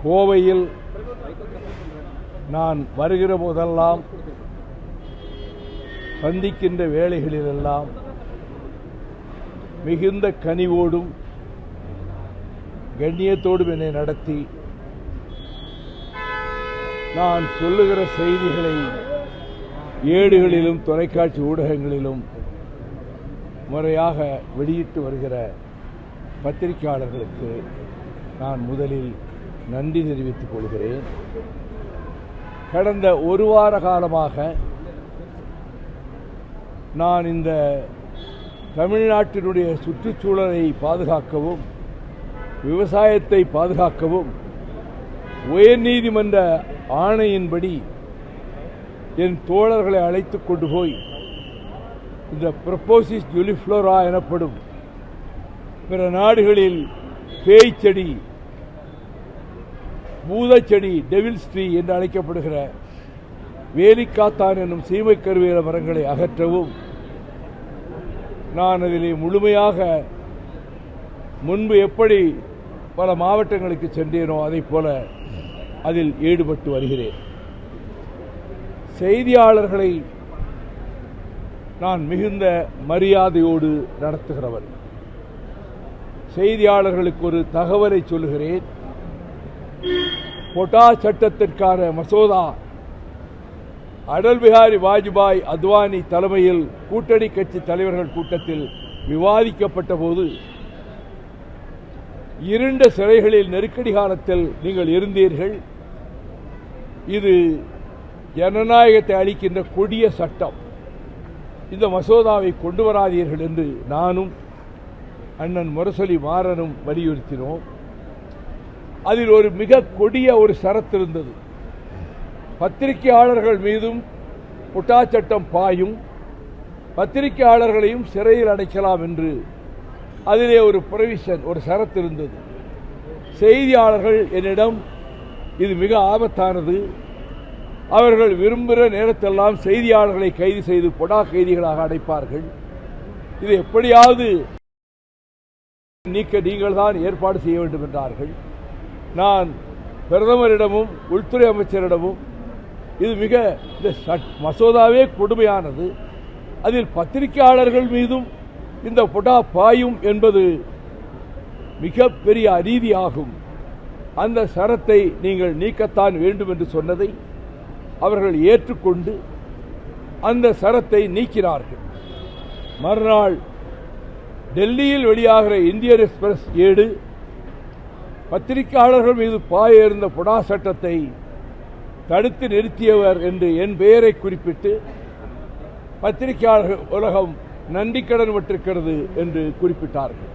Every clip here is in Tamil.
கோவையில் நான் வருகிற போதெல்லாம் சந்திக்கின்ற வேளைகளிலெல்லாம் மிகுந்த கனிவோடும் கண்ணியத்தோடும் என்னை நடத்தி நான் சொல்லுகிற செய்திகளை ஏடுகளிலும் தொலைக்காட்சி ஊடகங்களிலும் முறையாக வெளியிட்டு வருகிற பத்திரிகையாளர்களுக்கு நான் முதலில் நன்றி தெரிவித்துக் கொள்கிறேன். கடந்த ஒரு வார காலமாக நான் இந்த தமிழ்நாட்டினுடைய சுற்றுச்சூழலை பாதுகாக்கவும் விவசாயத்தை பாதுகாக்கவும் உயர்நீதிமன்ற ஆணையின்படி என் தோழர்களை அழைத்துக் கொண்டு போய் இந்த ப்ரொபோசிஸ் ஜூலிஃப்ளோரா எனப்படும் பிற நாடுகளில் பேய்ச்செடி, பூதச்செடி, டெவில்ஸ் ட்ரீ என்று அழைக்கப்படுகிற வேலிக்காத்தான் என்னும் சீமை கருவேல மரங்களை அகற்றவும் நான் அதிலே முழுமையாக முன்பு எப்படி பல மாவட்டங்களுக்கு சென்றேனோ அதைப் போல அதில் ஈடுபட்டு வருகிறேன். செய்தியாளர்களை நான் மிகுந்த மரியாதையோடு நடத்துகிறவன். செய்தியாளர்களுக்கு ஒரு தகவலை சொல்லுகிறேன். பொட்டா சட்டத்திற்கான மசோதா அடல் பிஹாரி வாஜ்பாய் அத்வானி தலைமையில் கூட்டணி கட்சி தலைவர்கள் கூட்டத்தில் விவாதிக்கப்பட்ட போது இருண்ட சிறைகளில் நெருக்கடி காலத்தில் நீங்கள் இருந்தீர்கள், இது ஜனநாயகத்தை அளிக்கின்ற கொடிய சட்டம், இந்த மசோதாவை கொண்டு வராதீர்கள் என்று நானும் அண்ணன் முரசொலி மாறனும் வலியுறுத்தினோம். அதில் ஒரு மிக கொடிய ஒரு சரத்து இருந்தது. பத்திரிகையாளர்கள் மீதும் பொட்டா சட்டம் பாயும், பத்திரிகையாளர்களையும் சிறையில் அடைக்கலாம் என்று அதிலே ஒரு ப்ரொவிஷன், ஒரு சரத்து இருந்தது. செய்தியாளர்கள் என்னிடம் இது மிக ஆபத்தானது, அவர்கள் விரும்புகிற நேரத்தெல்லாம் செய்தியாளர்களை கைது செய்து பொடா கைதிகளாக அடைப்பார்கள், இது எப்படியாவது நீக்க நீங்கள் தான் ஏற்பாடு செய்ய வேண்டும் என்றார்கள். நான் பிரதமரிடமும் உள்துறை அமைச்சரிடமும் இது மிக இந்த மசோதாவே கொடுமையானது, அதில் பத்திரிகையாளர்கள் மீதும் இந்த பொடா பாயும் என்பது மிகப்பெரிய அநீதியாகும், அந்த சரத்தை நீங்கள் நீக்கத்தான் வேண்டும் என்று சொன்னதை அவர்கள் ஏற்றுக்கொண்டு அந்த சரத்தை நீக்கினார்கள். மறுநாள் டெல்லியில் வெளியாகிற இந்தியன் எக்ஸ்பிரஸ் ஏடு பத்திரிகையாளர்கள் மீது பாய இருந்த பொடா சட்டத்தை தடுத்து நிறுத்தியவர் என்று என் பெயரை குறிப்பிட்டு பத்திரிகையாளர்கள் உலகம் நன்றி கடன் பட்டிருக்கிறது என்று குறிப்பிட்டார்கள்.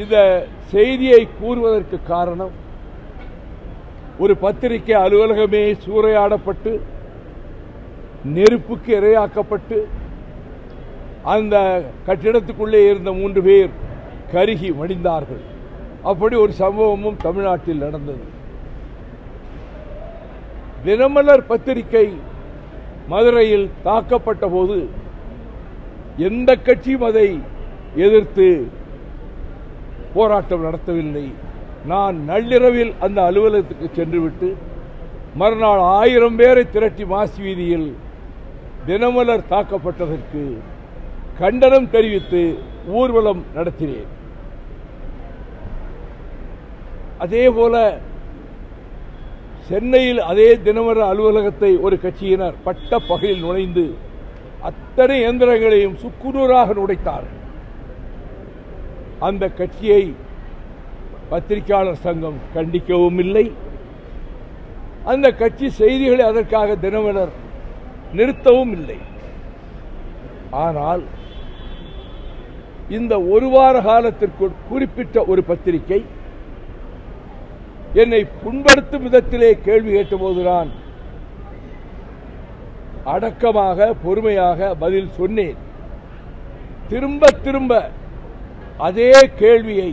இந்த செய்தியை கூறுவதற்கு காரணம், ஒரு பத்திரிகை அலுவலகமே சூறையாடப்பட்டு நெருப்புக்கு இரையாக்கப்பட்டு அந்த கட்டிடத்துக்குள்ளே இருந்த 3 பேர் கருகி மடிந்தார்கள். அப்படி ஒரு சம்பவமும் தமிழ்நாட்டில் நடந்தது. தினமலர் பத்திரிகை மதுரையில் தாக்கப்பட்ட போது எந்த கட்சியும் அதை எதிர்த்து போராட்டம் நடத்தவில்லை. நான் நள்ளிரவில் அந்த அலுவலகத்துக்கு சென்றுவிட்டு மறுநாள் 1000 பேரை திரட்டி மாசி வீதியில் தினமலர் தாக்கப்பட்டதற்கு கண்டனம் தெரிவித்து ஊர்வலம் நடத்தினேன். அதேபோல சென்னையில் அதே தினமலர் அலுவலகத்தை ஒரு கட்சியினர் பட்ட பகலில் நுழைந்து அத்தனை இயந்திரங்களையும் சுக்குநூறாக உடைத்தார்கள். அந்த கட்சியை பத்திரிகையாளர் சங்கம் கண்டிக்கவும் இல்லை, அந்த கட்சி செய்திகளை அதற்காக தினமலர் நிறுத்தவும் இல்லை. ஆனால் இந்த ஒரு வார காலத்திற்குள் குறிப்பிட்ட ஒரு பத்திரிகை என்னை புண்படுத்தும் விதத்திலே கேள்வி கேட்டபோது நான் அடக்கமாக பொறுமையாக பதில் சொன்னேன். திரும்ப திரும்ப அதே கேள்வியை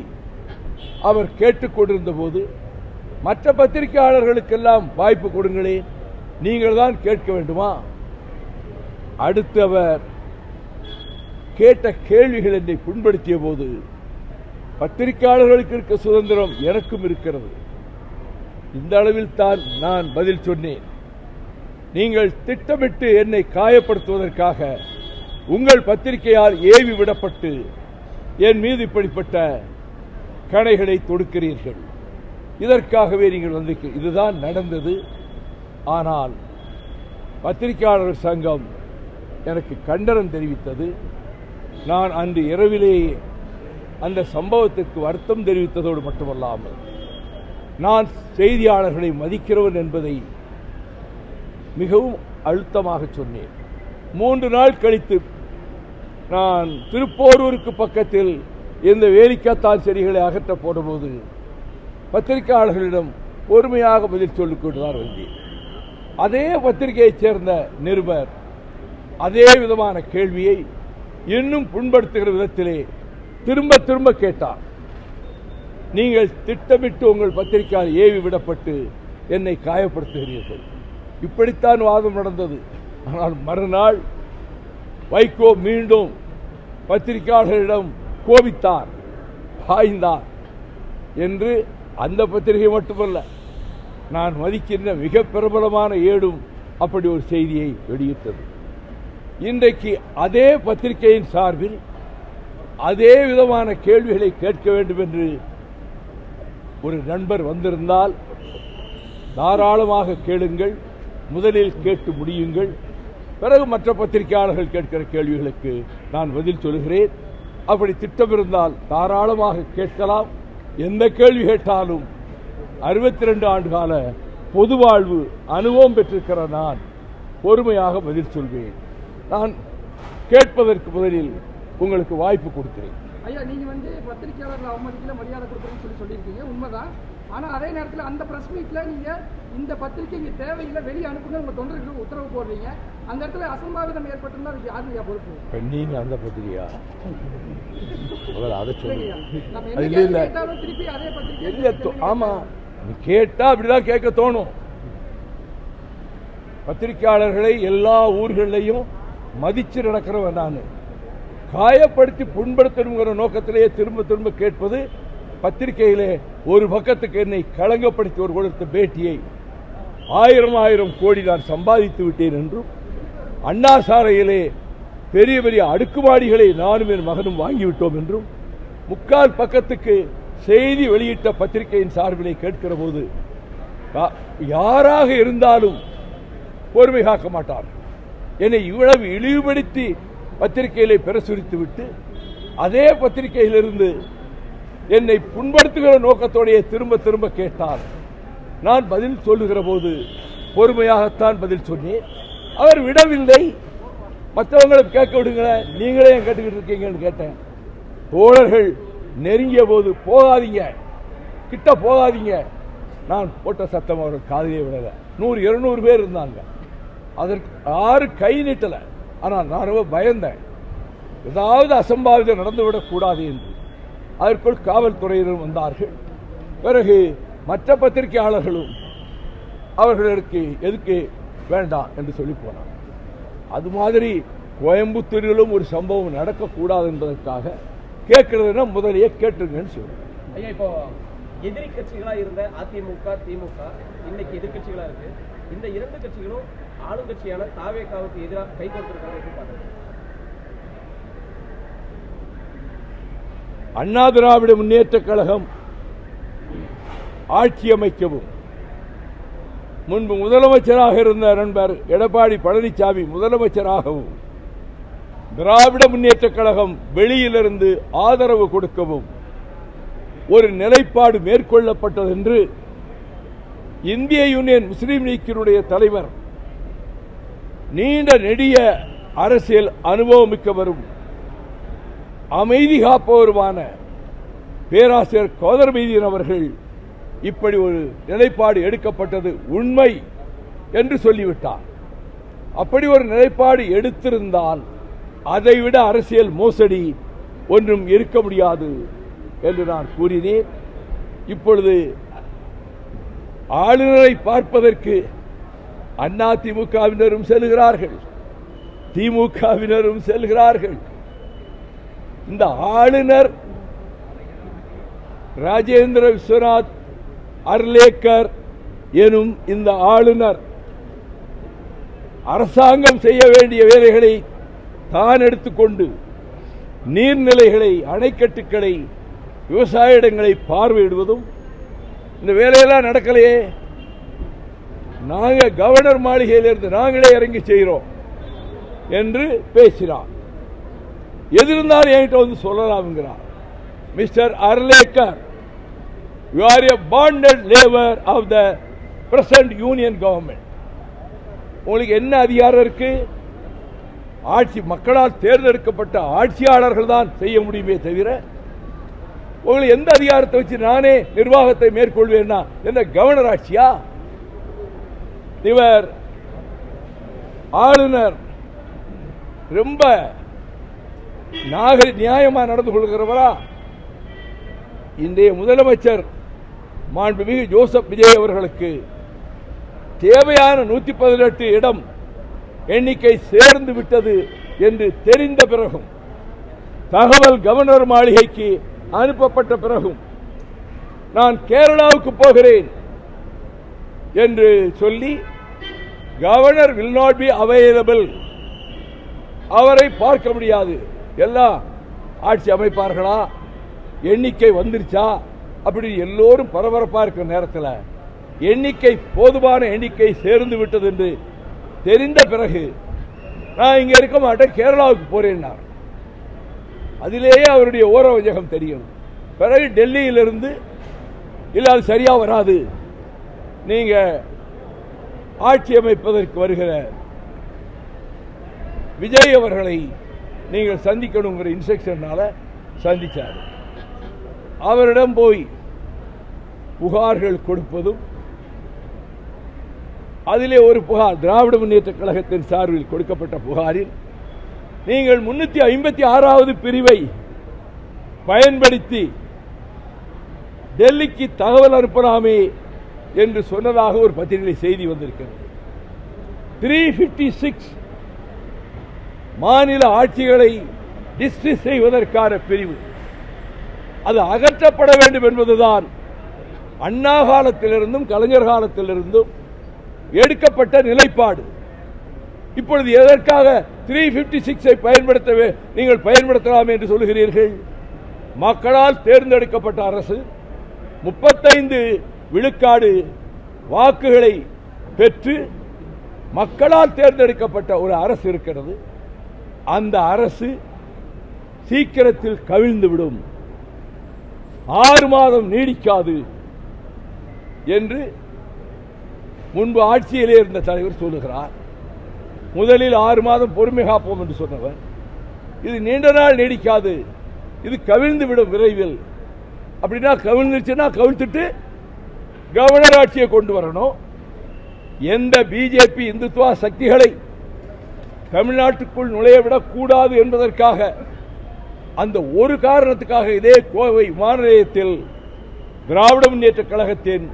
அவர் கேட்டுக்கொண்டிருந்த போது மற்ற பத்திரிகையாளர்களுக்கெல்லாம் வாய்ப்பு கொடுங்களேன், நீங்கள் தான் கேட்க வேண்டுமா? அடுத்து அவர் கேட்ட கேள்விகள் என்னை புண்படுத்திய போது பத்திரிகையாளர்களுக்கு இருக்க சுதந்திரம் எனக்கும் இருக்கிறது, இந்த அளவில் தான் நான் பதில் சொன்னேன். நீங்கள் திட்டமிட்டு என்னை காயப்படுத்துவதற்காக உங்கள் பத்திரிகையால் ஏவி விடப்பட்டு என் மீது இப்படிப்பட்ட கணைகளை தொடுக்கிறீர்கள். இதற்காகவே நீங்கள் வந்து இதுதான் நடந்தது. ஆனால் பத்திரிகையாளர் சங்கம் எனக்கு கண்டனம் தெரிவித்தது. நான் அன்று இரவிலேயே அந்த சம்பவத்திற்கு வருத்தம் தெரிவித்ததோடு மட்டுமல்லாமல் நான் செய்தியாளர்களை மதிக்கிறவன் என்பதை மிகவும் அழுத்தமாக சொன்னேன். 3 நாள் கழித்து நான் திருப்போரூருக்கு பக்கத்தில் இந்த வேலிக்காத்தான் செடிகளை அகற்ற போடும்போது பத்திரிகையாளர்களிடம் பொறுமையாக பதில் சொல்லிக் கொண்டுதான் வந்தேன். அதே பத்திரிகையைச் சேர்ந்த நிருபர் அதே விதமான கேள்வியை இன்னும் புண்படுத்துகிற விதத்திலே திரும்ப திரும்ப கேட்டார். நீங்கள் திட்டமிட்டு உங்கள் பத்திரிகையால் ஏவி விடப்பட்டு என்னை காயப்படுத்துகிறீர்கள். இப்படித்தான் வாதம் நடந்தது. ஆனால் மறுநாள் வைகோ மீண்டும் பத்திரிகையாளர்களிடம் கோபித்தார், பாய்ந்தார் என்று அந்த பத்திரிகை மட்டுமல்ல, நான் மதிக்கின்ற மிக பிரபலமான ஏடும் அப்படி ஒரு செய்தியை வெளியிட்டது. இன்றைக்கு அதே பத்திரிகையின் சார்பில் அதே விதமான கேள்விகளை கேட்க வேண்டும் என்று ஒரு நண்பர் வந்திருந்தால் தாராளமாக கேளுங்கள், முதலில் கேட்டு முடியுங்கள், பிறகு மற்ற பத்திரிகையாளர்கள் கேட்கிற கேள்விகளுக்கு நான் பதில் சொல்கிறேன். அப்படி திட்டம் இருந்தால் தாராளமாக கேட்கலாம். எந்த கேள்வி கேட்டாலும் 62 ஆண்டு கால பொது வாழ்வு அனுபவம் பெற்றிருக்கிற நான் பொறுமையாக பதில் சொல்வேன். நான் கேட்பதற்கு முதலில் உங்களுக்கு வாய்ப்பு கொடுக்கிறேன். ஐயா, நீங்க பத்திரிகையாளர்கள் அவமதிக்கல, மரியாதை கொடுக்குறேன்னு சொல்லியிருக்கீங்க, உண்மைதான். ஆனா அதே நேரத்தில் அந்த பிரஸ் மீட்ல நீங்க இந்த பத்திரிகைக்கு தேவையில்லை, வெளியே அனுப்புங்க, உங்க தொண்டர்களுக்கு உத்தரவு போடுறீங்க. அந்த இடத்துல அசம்பாவிதம் ஏற்பட்டிருந்தா அதுக்கு யாருயா பொறுப்பு? நீங்க அந்த பத்திரிகையா அதை திருப்பி அதே பத்திரிகை? ஆமா, நீ கேட்டா அப்படிதான் கேட்க தோணும். பத்திரிகையாளர்களை எல்லா ஊர்களையும் மதிச்சு நடக்கிறவன் நான். காயப்படுத்தி புண்படுத்தணுங்கிற நோக்கத்திலேயே திரும்ப திரும்ப கேட்பது பத்திரிகையிலே ஒரு பக்கத்துக்கு என்னை களங்கப்படுத்தி ஒரு கொடுத்த பேட்டியை 1000 கோடி நான் சம்பாதித்து விட்டேன் என்றும், அண்ணா சாலையிலே பெரிய பெரிய அடுக்குமாடிகளை நானும் என் மகனும் வாங்கிவிட்டோம் என்றும் 3/4 பக்கத்துக்கு செய்தி வெளியிட்ட பத்திரிகையின் சார்பிலே கேட்கிற போது யாராக இருந்தாலும் பொறுமை காக்க மாட்டார். என்னை இவ்வளவு இழிவுபடுத்தி பத்திரிகைகளை பிரசுரித்து விட்டு அதே பத்திரிகையிலிருந்து என்னை புண்படுத்துகிற நோக்கத்தோடைய திரும்ப திரும்ப கேட்டால் நான் பதில் சொல்லுகிற போது பொறுமையாகத்தான் பதில் சொன்னேன். அவர் விடவில்லை. மற்றவங்களுக்கு கேட்க விடுங்க, நீங்களே ஏன் கேட்டுக்கிட்டு இருக்கீங்கன்னு கேட்டேன். தோழர்கள் நெருங்கிய போது போகாதீங்க, கிட்ட போகாதீங்க, நான் போட்ட சத்தம் அவர்கள் காதிலே விடல. 100-200 பேர் இருந்தாங்க. அதற்கு யாரும் கை நீட்டல. ஆனால் நான் ரொம்ப பயந்தேன், ஏதாவது அசம்பாவிதம் நடந்துவிடக் கூடாது என்று. அதற்குள் காவல்துறையினர் வந்தார்கள். பிறகு மற்ற பத்திரிகையாளர்களும் அவர்களுக்கு எதுக்கு வேண்டாம் என்று சொல்லி போனார். அது மாதிரி கோயம்புத்தூரிலும் ஒரு சம்பவம் நடக்கக்கூடாது என்பதற்காக கேட்கறதுன்னா முதலையே கேட்டுருங்கன்னு சொல்லுவேன். ஐயா, இப்போ எதிரி கட்சிகளா இருந்த அதிமுக, திமுக இன்னைக்கு எதிர்கட்சிகளா இருக்கு. இந்த 2 கட்சிகளும் ஆளுங்கட்சியான தாவேகாவுக்கு எதிராக கை கொடுத்திருக்காங்க. அண்ணா திராவிட முன்னேற்ற கழகம் ஆட்சி அமைக்கவும் முன்பு முதலமைச்சராக இருந்த நண்பர் எடப்பாடி பழனிசாமி முதலமைச்சராகவும் திராவிட முன்னேற்ற கழகம் வெளியிலிருந்து ஆதரவு கொடுக்கவும் ஒரு நிலைப்பாடு மேற்கொள்ளப்பட்டது என்று இந்திய யூனியன் முஸ்லீம் லீக்கினுடைய தலைவர், நீண்ட நெடிய அரசியல் அனுபவம் மிக்கவரும் அமைதி காப்பவருமான பேராசிரியர் கோதர்மீதியன் அவர்கள் இப்படி ஒரு நிலைப்பாடு எடுக்கப்பட்டது உண்மை என்று சொல்லிவிட்டார். அப்படி ஒரு நிலைப்பாடு எடுத்திருந்தால் அதைவிட அரசியல் மோசடி ஒன்றும் இருக்க முடியாது என்று நான் கூறினேன். இப்பொழுது ஆளுநரை பார்ப்பதற்கு அதிமுகவினரும் செல்கிறார்கள், திமுகவினரும் செல்கிறார்கள். இந்த ஆளுநர் ராஜேந்திர விஸ்வநாத், அர்லேக்கர், எனும் இந்த ஆளுநர் அரசாங்கம் செய்ய வேண்டிய வேலைகளை தான் எடுத்துக்கொண்டு நீர்நிலைகளை, அணைக்கட்டுகளை, விவசாய இடங்களை பார்வையிடுவதும் இந்த வேலையெல்லாம் நடக்கலையே. நாங்கள் கவர்னர் மாளிகையிலிருந்து நாங்களே இறங்கி செய்கிறோம் என்று பேசினார். எதிர்ந்தாலும் என்கிட்ட வந்து சொல்லலாம்ங்கிறார். Mister Arlekar, you are a bonded labour of the present union government. உங்களுக்கு என்ன அதிகாரம் இருக்கு? ஆட்சி மக்களால் தேர்ந்தெடுக்கப்பட்ட ஆட்சியாளர்கள் தான் செய்ய முடியுமே தவிர உங்களுக்கு எந்த அதிகாரத்தை வச்சு நானே நிர்வாகத்தை மேற்கொள்வேன்னா என்ன கவர்னர் ஆட்சியா? இவர் ஆளுநர் ரொம்ப நியாயமா நடந்து கொள்கிறவரா? இன்றைய முதலமைச்சர் மாண்புமிகு ஜோசப் விஜய் அவர்களுக்கு தேவையான 118 இடம் எண்ணிக்கை சேர்ந்து விட்டது என்று தெரிந்த பிறகும், தகவல் கவர்னர் மாளிகைக்கு அனுப்பப்பட்ட பிறகும் நான் கேரளாவுக்கு போகிறேன் என்று சொல்லி governor will not be available, அவரை பார்க்க முடியாது. எல்லாம் ஆட்சி அமைப்பார்களா, எண்ணிக்கை வந்துருச்சா அப்படி எல்லோரும் பரபரப்பா இருக்கிற நேரத்தில் எண்ணிக்கை போதுமான எண்ணிக்கை சேர்ந்து விட்டது என்று தெரிந்த பிறகு நான் இங்க இருக்க மாட்டேன், கேரளாவுக்கு போறேன்னார். அதிலேயே அவருடைய ஓரவஞ்சகம் தெரியும். பிறகு டெல்லியிலிருந்து இல்ல அது சரியா வராது, நீங்க ஆட்சி அமைப்பதற்கு வருகிற விஜய் அவர்களை நீங்கள் சந்திக்கணுங்கிற இன்ஸ்ட்ரக்ஷனால சந்திச்சார். அவரிடம் போய் புகார்கள் கொடுப்பதும், அதிலே ஒரு புகார் திராவிட முன்னேற்ற கழகத்தின் சார்பில் கொடுக்கப்பட்ட புகாரில் நீங்கள் 356வது பிரிவை பயன்படுத்தி டெல்லிக்கு தகவல் அனுப்பலாமே என்று சொன்னதாக ஒரு பத்திரிகை செய்தி வந்திருக்கிறது. 356 மாநில ஆட்சிகளை டிஸ்ட்ரிக்ட் செய்வதற்கான பிரிவு, அது அகற்றப்பட வேண்டும் என்பதுதான் அண்ணா காலத்திலிருந்தும் கலைஞர் காலத்திலிருந்தும் எடுக்கப்பட்ட நிலைப்பாடு. இப்பொழுது எதற்காக 356 பயன்படுத்தவே நீங்கள் பயன்படுத்தலாம் என்று சொல்லுகிறீர்கள்? மக்களால் தேர்ந்தெடுக்கப்பட்ட அரசு 35 விழுக்காடு வாக்குகளை பெற்று மக்களால் தேர்ந்தெடுக்கப்பட்ட ஒரு அரசு இருக்கிறது. அந்த அரசு சீக்கிரத்தில் கவிழ்ந்துவிடும், 6 மாதம் நீடிக்காது என்று முன்பு ஆட்சியிலே இருந்த தலைவர் சொல்லுகிறார். முதலில் 6 மாதம் பொறுமை காப்போம் என்று சொன்னவர், இது நீண்ட நாள் நீடிக்காது, இது கவிழ்ந்து விடும் விரைவில். அப்படின்னா கவிழ்ந்துச்சுன்னா கவிழ்த்துட்டு கவர்னர் ஆட்சியை கொண்டு வரணும். எந்த பிஜேபி இந்துத்துவ சக்திகளை தமிழ்நாட்டுக்குள் நுழையவிடக் கூடாது என்பதற்காக, அந்த ஒரு காரணத்துக்காக இதே கோவை விமான நிலையத்தில் திராவிட முன்னேற்ற கழகத்தின்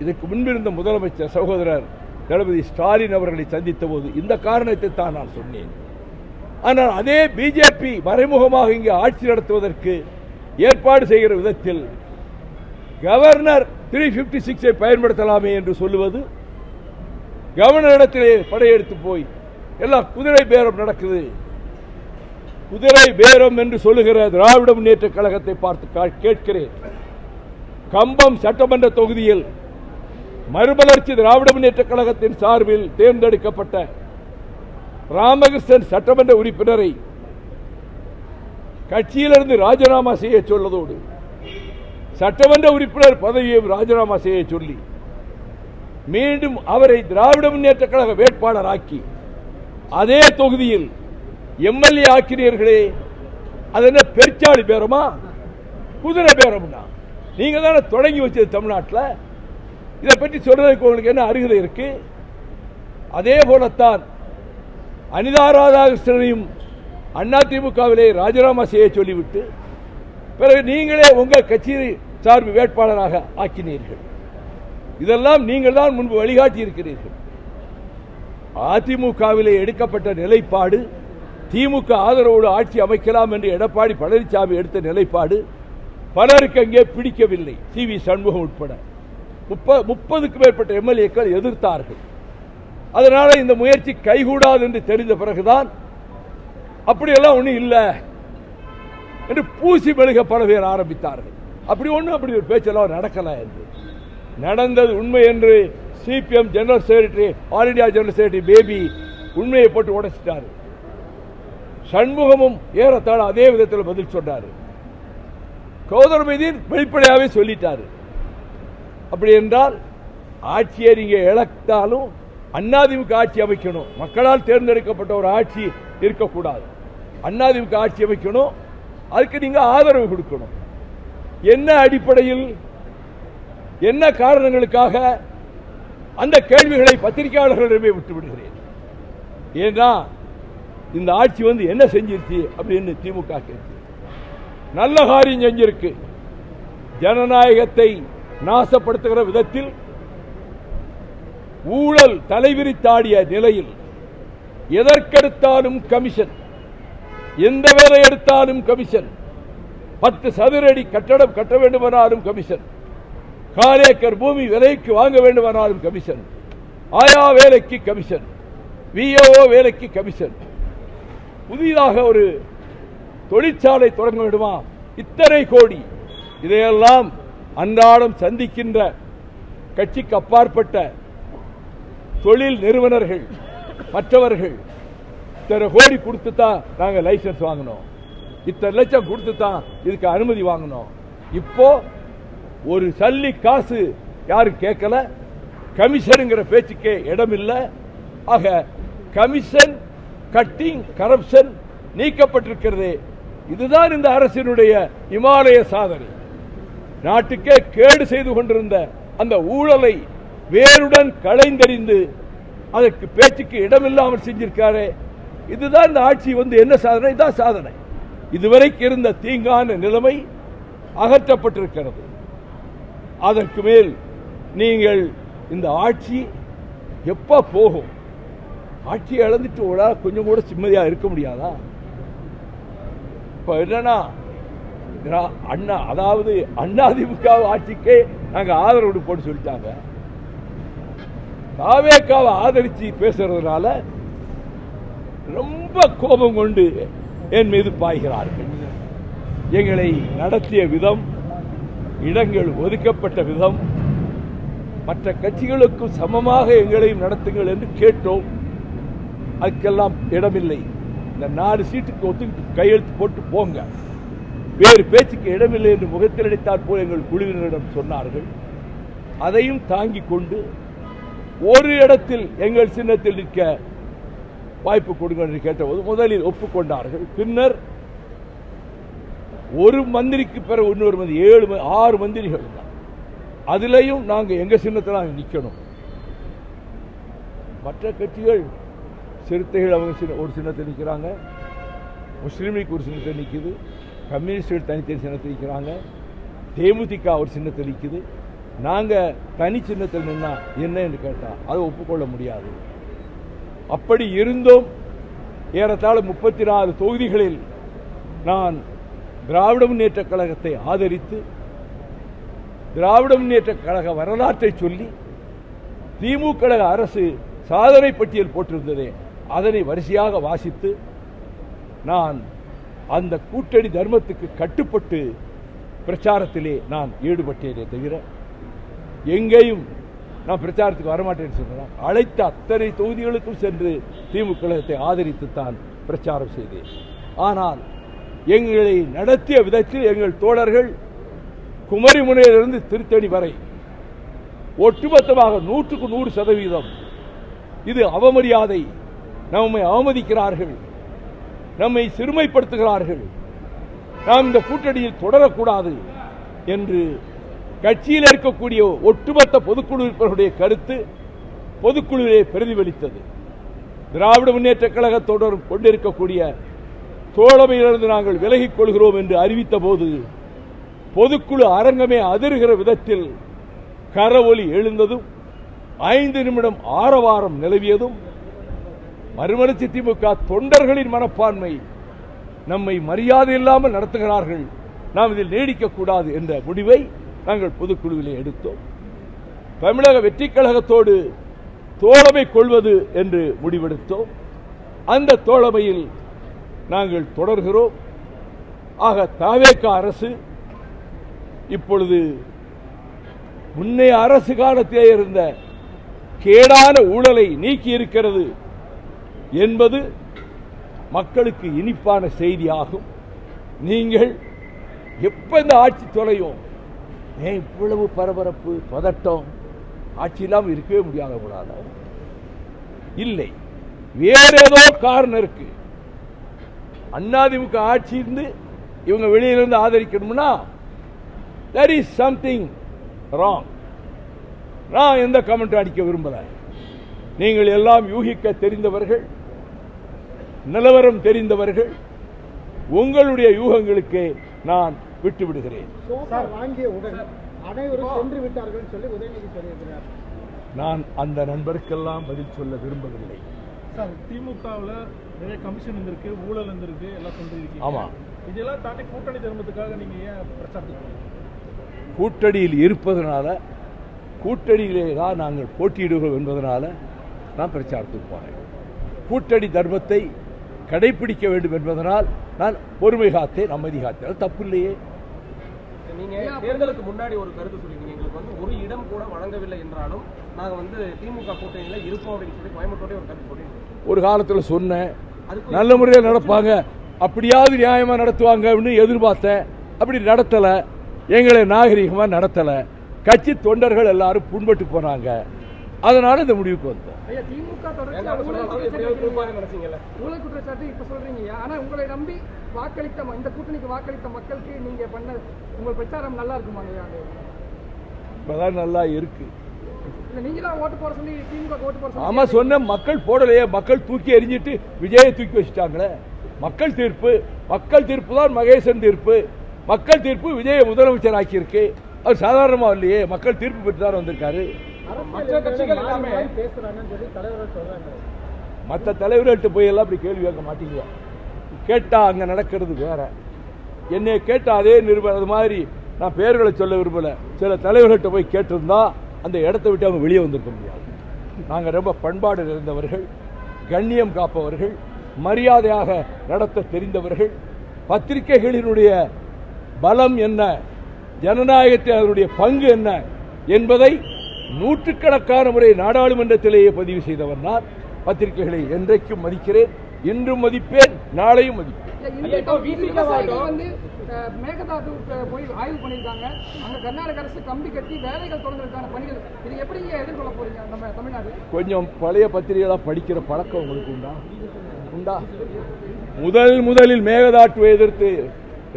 இதற்கு முன்பிருந்த முதலமைச்சர் சகோதரர் தளபதி ஸ்டாலின் அவர்களை சந்தித்த போது இந்த காரணத்தை தான் நான் சொன்னேன். ஆனால் அதே பிஜேபி மறைமுகமாக இங்கே ஆட்சி நடத்துவதற்கு ஏற்பாடு செய்கிற விதத்தில் கவர்னர் 356 பயன்படுத்தலாமே என்று சொல்லுவது, கவர்னரிடத்திலே படையெடுத்து போய் எல்லாம் குதிரை பேரம் நடக்குது. குதிரை பேரம் என்று சொல்லுகிற திராவிட முன்னேற்ற கழகத்தை பார்த்து கேட்கிறேன். கம்பம் சட்டமன்ற தொகுதியில் மறுமலர்ச்சி திராவிட முன்னேற்ற கழகத்தின் சார்பில் தேர்ந்தெடுக்கப்பட்ட ராமகிருஷ்ணன் சட்டமன்ற உறுப்பினரை கட்சியிலிருந்து ராஜினாமா செய்ய சொல்லதோடு சட்டமன்ற உறுப்பினர் பதவியை ராஜினாமா செய்ய சொல்லி மீண்டும் அவரை திராவிட முன்னேற்ற கழக வேட்பாளராக்கி அதே தொகுதியில் எம்எல்ஏ ஆக்கினீர்களே, அது என்ன பெருச்சாளி பேரமா, குதிரை பேரம்னா? நீங்க தானே தொடங்கி வச்சது தமிழ்நாட்டில். இதை பற்றி சொல்றதுக்கு உங்களுக்கு என்ன அருகதை இருக்கு? அதே போலத்தான் அனிதா ராதாகிருஷ்ணனையும் அதிமுகவிலே ராஜினாமா செய்ய சொல்லிவிட்டு பிறகு நீங்களே உங்கள் கட்சி சார்பு வேட்பாளராக ஆக்கினீர்கள். இதெல்லாம் நீங்கள் தான் முன்பு வழிகாட்டி இருக்கிறீர்கள். அதிமுகவிலே எடுக்கப்பட்ட நிலைப்பாடு, திமுக ஆதரவோடு ஆட்சி அமைக்கலாம் என்று எடப்பாடி பழனிசாமி எடுத்த நிலைப்பாடு பலருக்கு அங்கே பிடிக்கவில்லை, சி.வி. சண்முகம் உட்பட. 30க்கும் மேற்பட்ட எம்எல்ஏக்கள் எதிர்த்தார்கள். அதனால இந்த முயற்சி கைகூடாது என்று தெரிந்த பிறகுதான் அப்படியெல்லாம் ஒன்றும் இல்லை என்று பூசி மெழுக பல பேர் ஆரம்பித்தார்கள். அப்படி ஒரு பேச்செல்லாம் நடக்கல என்று. நடந்தது உண்மை என்று CPM general secretary, all India general secretary baby உண்மையை போட்டு உடைச்சிட்டார். சண்முகமும் ஏறத்தாழ அதே விதத்தில் பதில் சொன்னார். கௌதமதீன் வெளிப்படையாகவே சொல்லிட்டாரு. அப்படி என்றால் ஆட்சியை நீங்க இழந்தாலும் அதிமுக ஆட்சி அமைக்கணும். மக்களால் தேர்ந்தெடுக்கப்பட்ட ஒரு ஆட்சி இருக்கக்கூடாது. அதிமுக ஆட்சி அமைக்கணும். அதுக்கு நீங்க ஆதரவு கொடுக்கணும். என்ன அடிப்படையில், என்ன காரணங்களுக்காக, அந்த கேள்விகளை பத்திரிகையாளர்களிடமே விட்டு விடுகிறேன். ஏன்னா இந்த ஆட்சி என்ன செஞ்சிருச்சு அப்படின்னு திமுக கேட்கு. நல்ல காரியம் செஞ்சிருக்கு. ஜனநாயகத்தை நாசப்படுத்துகிற விதத்தில் ஊழல் தலைவிரித்தாடிய நிலையில் எதற்கெடுத்தாலும் கமிஷன், எந்த வேலை எடுத்தாலும் கமிஷன், 10 சதுரடி கட்டடம் கட்ட வேண்டுமானாலும் கமிஷன், 4 ஏக்கர் பூமி விலைக்கு வாங்க வேண்டுமானாலும் கமிஷன், ஆயா வேலைக்கு கமிஷன், விஓ வேலைக்கு கமிஷன், புதிதாக ஒரு தொழிற்சாலை தொடங்க வேண்டுமா இத்தனை கோடி. இதையெல்லாம் அன்றாடம் சந்திக்கின்ற கட்சிக்கு அப்பாற்பட்ட தொழில் நிறுவனர்கள் மற்றவர்கள் இத்தனை கோடி கொடுத்து தான் நாங்கள் லைசன்ஸ் வாங்கினோம், இத்தனை லட்சம் கொடுத்து தான் இதுக்கு அனுமதி வாங்கினோம். இப்போ ஒரு சல்லி காசு யாரும் கேட்கல. கமிஷனுங்கிற பேச்சுக்கே இடமில்லை. ஆக கமிஷன் கட்டிங், கரப்ஷன் நீக்கப்பட்டிருக்கிறது. இதுதான் இந்த அரசினுடைய இமாலய சாதனை. நாட்டுக்கே கேடு செய்து கொண்டிருந்த அந்த ஊழலை வேருடன் களைந்தறிந்து அதற்கு பேச்சுக்கு இடமில்லாமல் செஞ்சிருக்காரு. இதுதான் இந்த ஆட்சி என்ன சாதனை? இதான் சாதனை. இதுவரைக்கு இருந்த தீங்கான நிலைமை அகற்றப்பட்டிருக்கிறது. அதற்கு மேல் நீங்கள் இந்த ஆட்சி எப்ப போகும்? ஆட்சியை இழந்துட்டு கொஞ்சம் கூட சிம்மதியா இருக்க முடியாதா? இப்ப என்னன்னா அதாவது அதிமுக ஆட்சிக்கே நாங்க ஆதரவு போட்டு சொல்லிட்டாங்க. தாவேக்காவை ஆதரிச்சு பேசுறதுனால ரொம்ப கோபம் கொண்டு என் மீது பாய்கிறார்கள். எங்களை நடத்திய விதம், இடங்கள் ஒதுக்கப்பட்ட விதம், மற்ற கட்சிகளுக்கும் சமமாக எங்களையும் நடத்துங்கள் என்று கேட்டோம். அதுக்கெல்லாம் இடமில்லை. இந்த 4 சீட்டுக்கு ஒத்துக்கிட்டு கையெழுத்து போட்டு போங்க, வேறு பேச்சுக்கு இடமில்லை என்று முகத்தில் அடித்தாற் போல் எங்கள் குழுவினரிடம் சொன்னார்கள். அதையும் தாங்கிக் கொண்டு ஒரு இடத்தில் எங்கள் சின்னத்தில் நிற்க வாய்ப்பு கொடுங்க என்று கேட்டபோது முதலில் ஒப்புக்கொண்டார்கள். பின்னர் ஒரு மந்திரிக்கு பிறகு இன்னொரு மந்திரி, 6 மந்திரிகள் தான். அதிலையும் நாங்கள் எங்க சின்னத்தில் நிற்கணும். மற்ற கட்சிகள், சிறுத்தைகள் அவங்க ஒரு சின்னத்தில் நிற்கிறாங்க, முஸ்லீம் லீக் ஒரு சின்னத்தில் நிற்குது, கம்யூனிஸ்டுகள் தனித்தனி சின்னத்தில் நிற்கிறாங்க, தேமுதிக ஒரு சின்னத்தில் நிற்குது. நாங்கள் தனி சின்னத்தில் நின்னா என்ன என்று கேட்டால் அதை ஒப்புக்கொள்ள முடியாது. அப்படி இருந்தும் ஏறத்தாழ 34 தொகுதிகளில் நான் திராவிட முன்னேற்ற கழகத்தை ஆதரித்து திராவிட முன்னேற்ற கழக வரலாற்றை சொல்லி திமுக அரசு சாதனை பட்டியல் போட்டிருந்ததே அதனை வரிசையாக வாசித்து நான் அந்த கூட்டணி தர்மத்துக்கு கட்டுப்பட்டு பிரச்சாரத்திலே நான் ஈடுபட்டேனே தவிர எங்கேயும் நான் பிரச்சாரத்துக்கு வரமாட்டேன்னு சொன்னேன். அழைத்த அத்தனை தொகுதிகளுக்கும் சென்று திமுக கழகத்தை ஆதரித்துத்தான் பிரச்சாரம் செய்தேன். ஆனால் எங்களை நடத்திய விதத்தில் எங்கள் தோழர்கள் குமரிமுனையிலிருந்து திருத்தணி வரை ஒட்டுமொத்தமாக 100% இது அவமரியாதை, நம்மை அவமதிக்கிறார்கள், நம்மை சிறுமைப்படுத்துகிறார்கள், நாம் இந்த கூட்டணியில் தொடரக்கூடாது என்று கட்சியில் இருக்கக்கூடிய ஒட்டுமொத்த பொதுக்குழு உறுப்பினர்களுடைய கருத்து பொதுக்குழுவிலே பிரதிபலித்தது. திராவிட முன்னேற்ற கழகத்தோடு கொண்டிருக்கக்கூடிய தோழமையிலிருந்து நாங்கள் விலகிக் கொள்கிறோம் என்று அறிவித்த போது பொதுக்குழு அரங்கமே அதிர்கிற விதத்தில் கரவொலி எழுந்ததும் 5 நிமிடம் ஆரவாரம் நிலவியதும் மறுமலர்ச்சி திமுக தொண்டர்களின் மனப்பான்மை நம்மை மரியாதை இல்லாமல் நடத்துகிறார்கள், நாம் இதில் நீடிக்கக்கூடாது என்ற முடிவை நாங்கள் பொதுக்குழுவிலே எடுத்தோம். தமிழக வெற்றிக் கழகத்தோடு தோழமை கொள்வது என்று முடிவெடுத்தோம். அந்த தோழமையில் நாங்கள் தொடர்கிறோம். ஆக தவேக அரசு இப்பொழுது முன்னைய அரசு காலத்திலே இருந்த கேடான ஊழலை நீக்கி இருக்கிறது என்பது மக்களுக்கு இனிப்பான செய்தியாகும். நீங்கள் எப்ப இந்த ஆட்சி தொலையும், இவ்வளவு பரபரப்பு பதட்டம், ஆட்சி இல்லாமல் இருக்கவே முடியாத இல்லை, வேற ஏதோ காரணம் இருக்கு. அதிமுக ஆட்சி இருந்து இவங்க வெளியிலிருந்து ஆதரிக்கணும்னா there is something wrong. நான் எந்த கமெண்ட் அடிக்க விரும்பல. நீங்கள் எல்லாம் யூகிக்க தெரிந்தவர்கள், நிலவரம் தெரிந்தவர்கள், உங்களுடைய யூகங்களுக்கு நான் விட்டு விடுகிறேன். நான் அந்த நண்பருக்கெல்லாம் பதில் சொல்ல விரும்பவில்லை. திமுகவில் நிறைய கமிஷன் இருந்திருக்கு, ஊழல் இருந்திருக்கு, எல்லாம் சொல்லிருக்கீங்க. ஆமா, இதெல்லாம் தாண்டி கூட்டணி தர்மத்துக்காக நீங்க ஏன் பிரச்சாரத்துக்கு கூட்டணியில் இருப்பதனால, கூட்டணியிலே தான் நாங்கள் போட்டியிடுகிறோம் என்பதனால நான் பிரச்சாரத்துக்கு போனேன். கூட்டணி தர்மத்தை கடைபிடிக்க வேண்டும் என்பதனால் நான் பொறுமை காத்தேன், அமைதி காத்தேன். தப்பு இல்லையே. நீங்க தேர்தலுக்கு முன்னாடி ஒரு கருத்து சொல்லிருக்கீங்க, எங்களுக்கு வந்து ஒரு இடம் கூட வழங்கவில்லை என்றாலும் நாங்க வந்து திமுக கூட்டணியில இருப்போம் அப்படின்னு சொல்லி கோயம்புத்தூரே ஒரு கருத்து சொல்லியிருக்கோம். ஒரு காலத்தில் சொன்னேன், நல்ல முறையில் நடப்பாங்க, அப்படியாவது நியாயமா நடத்துவாங்க அப்படின்னு எதிர்பார்த்தேன். அப்படி நடத்தல, எங்களை நாகரிகமா நடத்தல, கட்சி தொண்டர்கள் எல்லாரும் புண்பட்டு போனாங்க. அதனால இந்த முடிவுக்கு வந்தோம். திமுக ஊழல் குற்றச்சாட்டு இப்ப சொல்றீங்க, ஆனா உங்களை நம்பி வாக்களித்த இந்த கூட்டணிக்கு வாக்களித்த மக்களுக்கு நீங்க பண்ண உங்கள் பிரச்சாரம் நல்லா இருக்குமா? இப்பதான் நல்லா இருக்கு. நீங்க தான் ஓட்டு போட சொல்லி திமுக ஓட்டு போட ஆமா சொன்ன, மக்கள் போடலையே. மக்கள் தூக்கி எறிஞ்சிட்டு விஜயை தூக்கி வச்சுட்டாங்களே. மக்கள் தீர்ப்பு, மக்கள் தீர்ப்பு தான் மகேசன் தீர்ப்பு. மக்கள் தீர்ப்பு விஜயை முதலமைச்சர் ஆக்கியிருக்கு. அவர் சாதாரணமா இல்லையே, மக்கள் தீர்ப்பு பெற்று தான் வந்திருக்காரு. மற்ற தலைவர்கள்ட்ட போய் எல்லாம் அப்படி கேள்வி கேட்க மாட்டீங்க. கேட்டா அங்க நடக்கிறது வேற. என்னை கேட்டா அதே நிருபர், அது மாதிரி நான் பெயர்களை சொல்ல விரும்பல, சில தலைவர்கள்ட்ட போய் கேட்டிருந்தா அந்த இடத்தை விட்டு அவங்க வெளியே வந்திருக்க முடியாது. நாங்கள் ரொம்ப பண்பாடு நிறைந்தவர்கள், கண்ணியம் காப்பவர்கள், மரியாதையாக நடத்த தெரிந்தவர்கள். பத்திரிகைகளினுடைய பலம் என்ன, ஜனநாயகத்தில் அதனுடைய பங்கு என்ன என்பதை நூற்றுக்கணக்கான முறை நாடாளுமன்றத்திலேயே பதிவு செய்தவர் நான். பத்திரிகைகளை என்றைக்கும் மதிக்கிறேன், இன்றும் மதிப்பேன், நாளையும் மதிப்பேன். மேகதாது போய் ஆய்வு பண்ணியிருக்காங்க. அங்க கர்நாடக அரசு கம்பி கட்டி வேலைகள் தொடர்ந்ததற்கான பணிகள், இது எப்படி எதிர்கொள்ள போறீங்க? நம்ம தமிழ்நாடு கொஞ்சம் பழைய பத்திரிகைலாம் படிக்கிற பழக்கம் உங்களுக்கு உண்டா? முதலில் மேகதாட்டுவை எதிர்த்து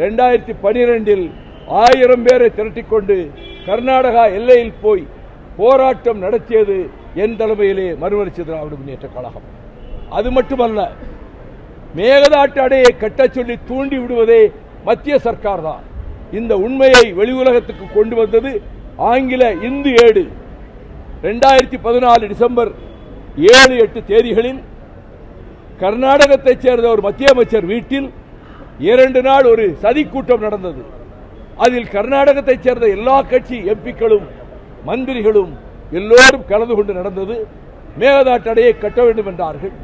2012 1000 பேரை திரட்டிக்கொண்டு கர்நாடகா எல்லையில் போய் போராட்டம் நடத்தியது என் தலைமையிலே மறுமலர்ச்சி திராவிட முன்னேற்ற கழகம். அது மட்டுமல்ல, மேகதாட்டு அணையை கட்டச் சொல்லி தூண்டி விடுவதே மத்திய சர்க்கார் தான். இந்த உண்மையை வெளி உலகத்துக்கு கொண்டு வந்தது ஆங்கில இந்து ஏடு. 2014 டிசம்பர் 7-8 தேதிகளில் கர்நாடகத்தைச் சேர்ந்த ஒரு மத்திய அமைச்சர் வீட்டில் 2 நாள் ஒரு சதி கூட்டம் நடந்தது. அதில் கர்நாடகத்தைச் சேர்ந்த எல்லா கட்சி எம்பிக்களும் மந்திரிகளும் எல்லோரும் கலந்து கொண்டு நடந்தது. மேகதாட்டு அணையை கட்ட வேண்டும் என்றார்கள்.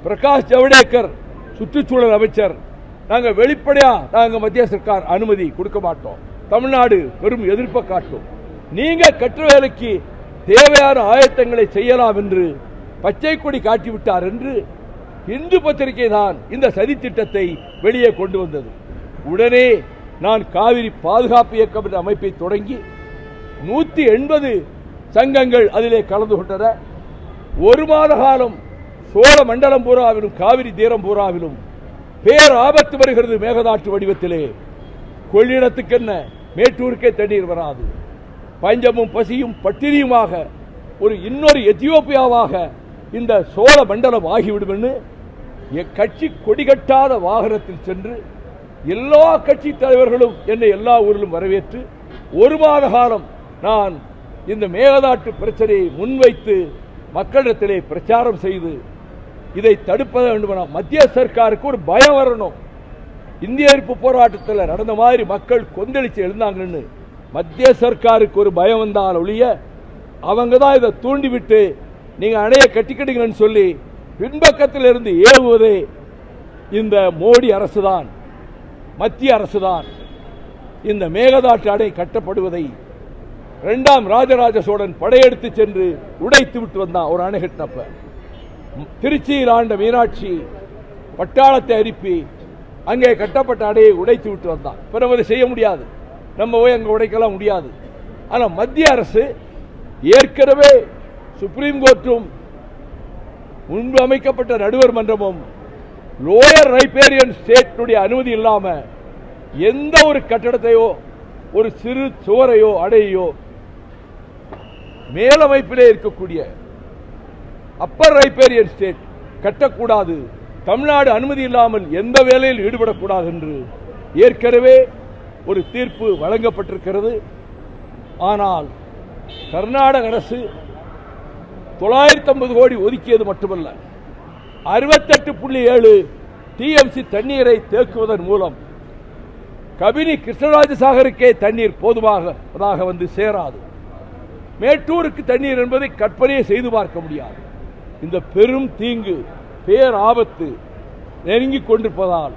பிரகாஷ் ஜவடேகர் சுற்றுச்சூழல் அமைச்சர், நாங்கள் வெளிப்படையா நாங்கள் மத்திய சர்க்கார் அனுமதி கொடுக்க மாட்டோம், தமிழ்நாடு பெரும் எதிர்ப்பை காட்டும், நீங்க கற்ற வேலைக்கு தேவையான ஆயத்தங்களை செய்யலாம் என்று பச்சை கொடி காட்டிவிட்டார் என்று இந்து பத்திரிகை தான் இந்த சதி திட்டத்தை வெளியே கொண்டு வந்தது. உடனே நான் காவிரி பாதுகாப்பு இயக்கம் என்ற அமைப்பை தொடங்கி 180 சங்கங்கள் அதிலே கலந்து கொண்டன. 1 மாத காலம் சோழ மண்டலம் பூராவிலும் காவிரி தீரம் பூராவிலும் பேர் ஆபத்து வருகிறது. மேகதாட்டு வடிவத்திலே கொள்ளிடத்துக்கு என்ன, மேட்டூருக்கே தண்ணீர் வராது. பஞ்சமும் பசியும் பட்டினியுமாக இன்னொரு எத்தியோப்பியாவாக இந்த சோழ மண்டலம் ஆகிவிடும் என்று கட்சி கொடிகட்டாத வாகனத்தில் சென்று எல்லா கட்சி தலைவர்களும் என்னை எல்லா ஊரிலும் வரவேற்று 1 மாத காலம் நான் இந்த மேகதாட்டு பிரச்சனையை முன்வைத்து மக்களிடத்திலே பிரச்சாரம் செய்து இதை தடுப்பத வேண்டும். மத்திய சர்க்காருக்கு ஒரு பயம் வரணும். இந்திய எதிர்ப்பு போராட்டத்தில் நடந்த மாதிரி மக்கள் கொந்தளிச்சு எழுந்தாங்கன்னு மத்திய சர்க்காருக்கு ஒரு பயம் வந்தால் ஒழிய அவங்க தான் இதை தூண்டிவிட்டு நீங்க அணையை கட்டிக்கிட்டீங்கன்னு சொல்லி பின்பக்கத்தில் இருந்து ஏவுவதே இந்த மோடி அரசுதான், மத்திய அரசுதான். இந்த மேகதாட்டு அணை கட்டப்படுவதை 2ஆம் ராஜராஜ சோழன் படையெடுத்து சென்று உடைத்து விட்டு வந்தான். ஒரு அணை கட்டினப்ப திருச்சியில் ஆண்ட மீனாட்சி பட்டாளத்தை அனுப்பி அங்கே கட்டப்பட்ட அணையை உடைத்து விட்டு வந்தான். பிறகு செய்ய முடியாது, நம்ம போய் அங்கே உடைக்கலாம் முடியாது. ஆனால் மத்திய அரசு ஏற்கனவே சுப்ரீம் கோர்ட்டும் முன்பு அமைக்கப்பட்ட நடுவர் மன்றமும் லோயர் ரைபேரியன் ஸ்டேட்டுடைய அனுமதி இல்லாம எந்த ஒரு கட்டடத்தையோ ஒரு சிறு சுவரையோ அடையோ மேலமைப்பிலே இருக்கக்கூடிய அப்பர் ரைபேரியன் ஸ்டேட் கட்டக்கூடாது, தமிழ்நாடு அனுமதி இல்லாமல் எந்த வேலையில் ஈடுபடக்கூடாது என்று ஏற்கனவே ஒரு தீர்ப்பு வழங்கப்பட்டிருக்கிறது. ஆனால் கர்நாடக அரசு 950 கோடி ஒதுக்கியது மட்டுமல்ல, 68.7 டிஎம்சி தண்ணீரை தேக்குவதன் மூலம் கபினி கிருஷ்ணராஜசாகருக்கே தண்ணீர் போதுமாக வந்து சேராது. மேட்டூருக்கு தண்ணீர் என்பதை கற்பனையை செய்து பார்க்க முடியாது. இந்த பெரும் தீங்கு, பேர் ஆபத்து நெருங்கிக் கொண்டிருப்பதால்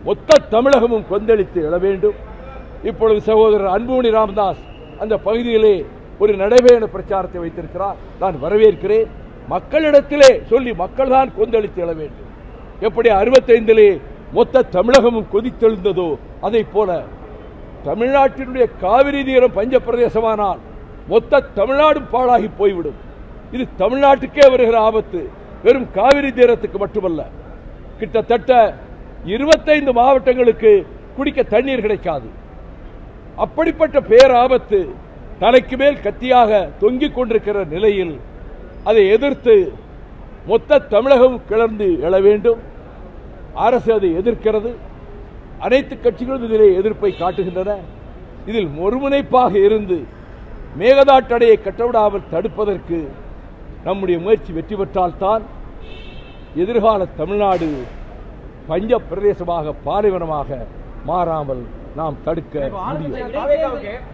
மொத்த தமிழகமும் கொந்தளித்து எழ வேண்டும். இப்பொழுது சகோதரர் அன்புமணி ராமதாஸ் அந்த பகுதியிலே ஒரு நடைபயண பிரச்சாரத்தை வைத்திருக்கிறார். நான் வரவேற்கிறேன். மக்களிடத்திலே சொல்லி மக்கள் தான் கொந்தளித்து எழ வேண்டும். எப்படி 65 மொத்த தமிழகமும் கொதித்தெழுந்ததோ அதை போல தமிழ்நாட்டினுடைய காவிரி தீரம் பஞ்ச பிரதேசமானால் மொத்த தமிழ்நாடும் பாழாகி போய்விடும். இது தமிழ்நாட்டுக்கே வருகிற ஆபத்து, வெறும் காவிரி தீரத்துக்கு மட்டுமல்ல. கிட்டத்தட்ட 25 மாவட்டங்களுக்கு குடிக்க தண்ணீர் கிடைக்காது. அப்படிப்பட்ட பேராபத்து தலைக்கு மேல் கத்தியாக தொங்கிக் கொண்டிருக்கிற நிலையில் அதை எதிர்த்து மொத்த தமிழகம் கிளர்ந்து எழ வேண்டும். அரசு அதை எதிர்க்கிறது. அனைத்து கட்சிகளும் இதிலே எதிர்ப்பை காட்டுகின்றன. இதில் ஒருமுனைப்பாக இருந்து மேகதாட்டு அணையை கட்டவிடாமல் தடுப்பதற்கு நம்முடைய முயற்சி வெற்றி பெற்றால்தான் எதிர்கால தமிழ்நாடு பஞ்ச பிரதேசமாக பாலைவனமாக மாறாமல் நாம் தடுக்க முடியும்.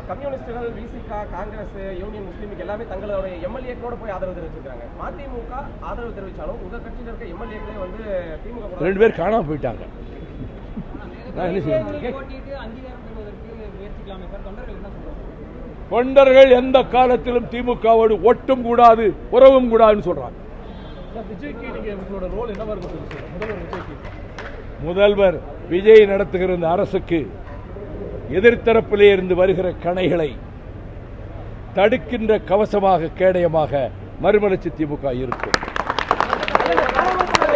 கம்யூனிஸ்டுகள், விசிக, காங்கிரஸ், யூனியன் முஸ்லீம் எல்லாமே தங்களுடைய எம்எல்ஏக்களோட போய் ஆதரவு தெரிவிச்சிருக்காங்க. மதிமுக ஆதரவு தெரிவிச்சாலும் உங்க கட்சியில் இருக்க எம்எல்ஏக்களே வந்து திமுக 2 பேர் காணாம போயிட்டாங்க. தொண்டர்கள் எந்த காலத்திலும் திமுகவோடு ஒட்டும் கூடாது, உறவும் கூடாதுன்னு சொல்றாங்க. முதல்வர் விஜய் நடத்துகிற இந்த அரசுக்கு எதிர்த்தரப்பிலே இருந்து வருகிற கணைகளை தடுக்கின்ற கவசமாக, கேடயமாக மறுமலர்ச்சி திமுக இருக்கும்.